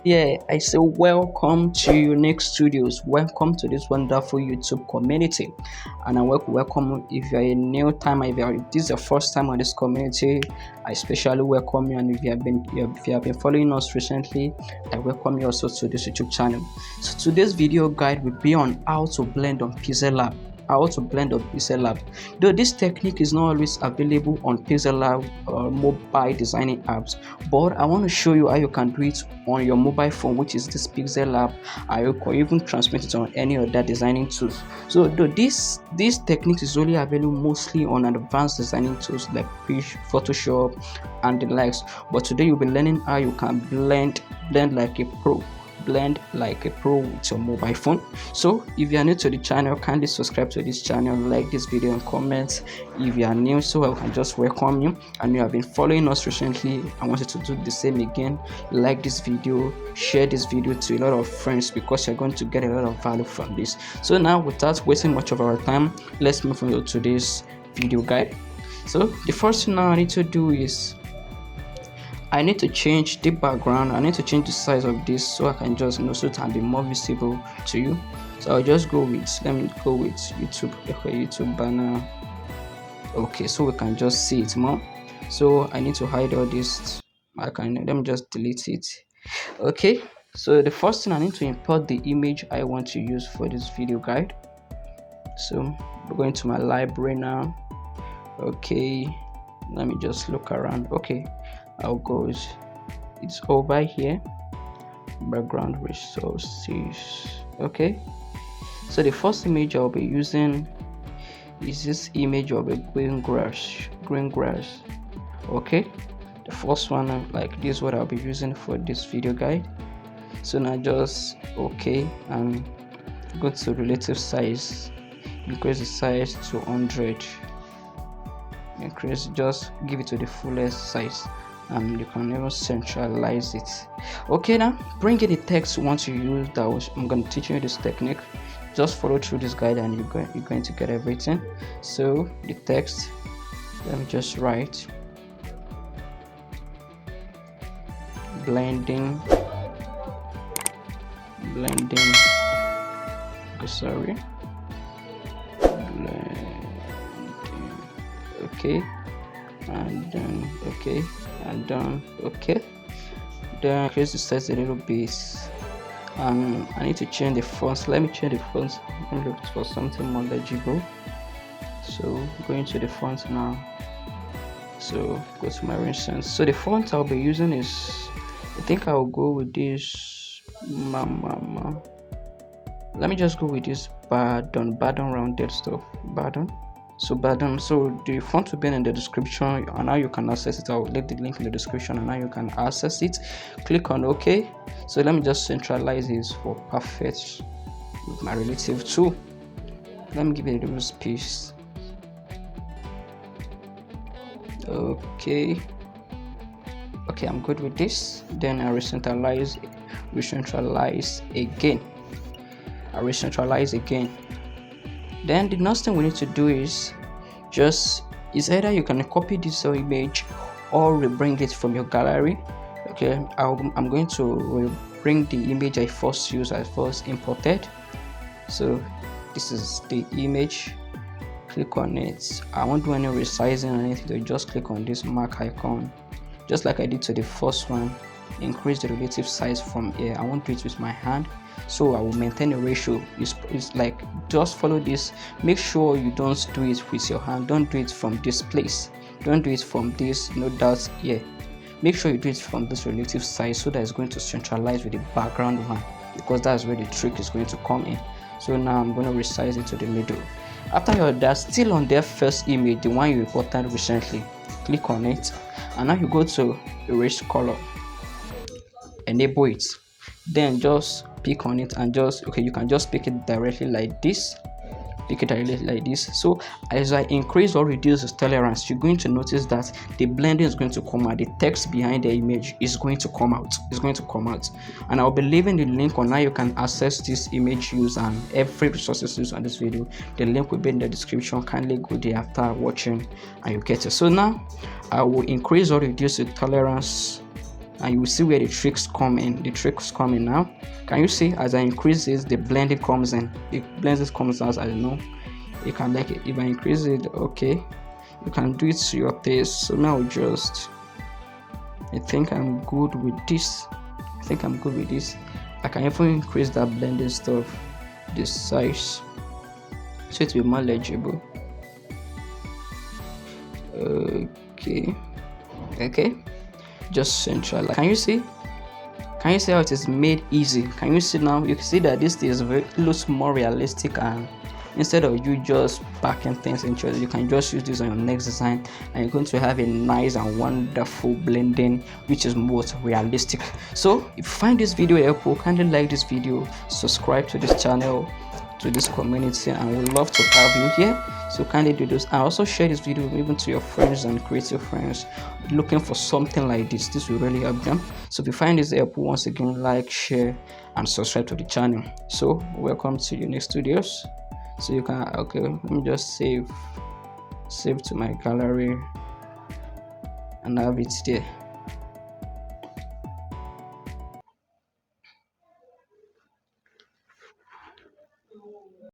Yeah, I say welcome to Unique Studios. Welcome to this wonderful YouTube community. And I welcome you if you're a new timer, if this is your first time on this community, I especially welcome you. And if you have been following us recently, I welcome you also to this YouTube channel. So today's video guide will be on how to blend on Pixellab. How to blend on Pixellab. Though this technique is not always available on Pixellab or mobile designing apps, but I want to show you how you can do it on your mobile phone, which is this Pixellab, or even transmit it on any other designing tools. So though this technique is only available mostly on advanced designing tools like Photoshop and the likes, but today you'll be learning how you can blend like a pro with your mobile phone. So if you are new to the channel, kindly subscribe to this channel, like this video and comment. If you are new, so I can just welcome you, and you have been following us recently, I want you to do the same again. Like this video, share this video to a lot of friends, because you're going to get a lot of value from this. So now, without wasting much of our time, let's move on to this video guide. So the first thing now I need to do is I need to change the background. I need to change the size of this so I can just so it can be more visible to you. So I'll just go with, let me go with YouTube banner. Okay, so we can just see it more. So I need to hide all this. Let me just delete it. Okay, so the first thing, I need to import the image I want to use for this video guide. So we're going to my library now. Okay, let me just look around. Okay, I'll go, it's over here, background resources. Okay, so the first image I'll be using is this image of a green grass. Okay, the first one, like this, what I'll be using for this video guide. So now just okay, and go to relative size, increase the size to 100, increase, just give it to the fullest size, and you can even centralize it. Okay, now bring in the text once you use that. I'm going to teach you this technique. Just follow through this guide and you're going to get everything. So the text, let me just write blending, sorry, blending, okay, and then okay, and done. Okay, then increase the size a little bit. I need to change the fonts. Let me change the fonts. I'm looking for something more legible. So going to the font now. So go to my instance. So the font I'll be using is, I think I'll go with this. Let me just go with this Badon rounded stuff. Badon. So the font will be in the description, and now you can access it. I'll leave the link in the description, and now you can access it. Click on OK. So let me just centralize this for perfect with my relative tool. Let me give it a little space. Okay, I'm good with this. Then I recentralize again. Then the next thing we need to do is either you can copy this image or bring it from your gallery. Okay, I'm going to bring the image I first imported. So this is the image. Click on it. I won't do any resizing or anything, so just click on this mark icon, just like I did to the first one. Increase the relative size from here. I won't do it with my hand, so I will maintain a ratio. It's like, just follow this. Make sure you don't do it with your hand. Don't do it from this place. Don't do it from this dots here. Make sure you do it from this relative size, so that it's going to centralize with the background one, because that's where the trick is going to come in. So now I'm going to resize it to the middle. After you're there, still on their first image, the one you imported recently, click on it, and now you go to erase color, enable it, then just pick on it, and you can just pick it directly like this. So as I increase or reduce the tolerance, you're going to notice that the blending is going to come out. The text behind the image is going to come out. And I'll be leaving the link on how you can access this image use and every resources used on this video. The link will be in the description. Kindly go there after watching and you get it. So now I will increase or reduce the tolerance and you will see where the tricks come in. The tricks come in now. Can you see as I increase this, the blending comes in. The blending comes out. I don't know. You can like it. If I increase it, okay, you can do it to your taste. So now I think I'm good with this. I can even increase that blending stuff, the size, so it will be more legible. Okay, just central. Can you see how it is made easy? Can you see now? You can see that this is looks more realistic, and instead of you just packing things into it, you can just use this on your next design, and you're going to have a nice and wonderful blending which is most realistic. So if you find this video helpful, kindly like this video, subscribe to this channel, to this community, and we'd love to have you here. So kindly do this, and also share this video even to your friends and creative friends looking for something like this. This will really help them. So if you find this helpful, once again, like, share, and subscribe to the channel. So welcome to your next studios. So you can, okay, let me just save to my gallery and have it there.